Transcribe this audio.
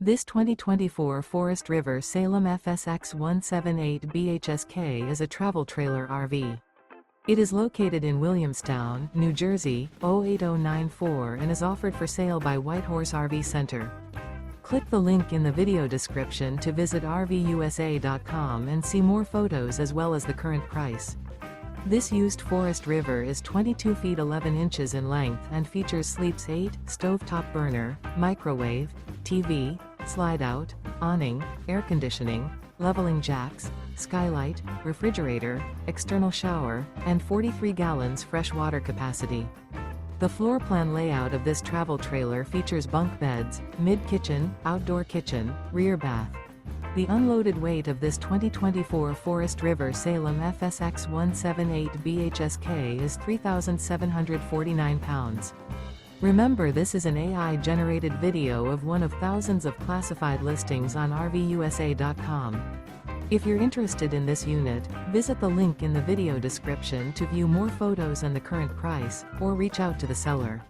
This 2024 Forest River Salem FSX 178 BHSK is a travel trailer RV. It is located in Williamstown, New Jersey, 08094 and is offered for sale by Whitehorse RV Center. Click the link in the video description to visit RVUSA.com and see more photos as well as the current price. This used Forest River is 22 feet 11 inches in length and features Sleeps 8, stovetop burner, microwave, TV, Slideout, awning, air conditioning, leveling jacks, skylight, refrigerator, external shower, and 43 gallons fresh water capacity. The floor plan layout of this travel trailer features bunk beds, mid-kitchen, outdoor kitchen, rear bath. The unloaded weight of this 2024 Forest River Salem FSX 178 BHSK is 3,749 pounds. Remember, this is an AI-generated video of one of thousands of classified listings on RVUSA.com. If you're interested in this unit, visit the link in the video description to view more photos and the current price, or reach out to the seller.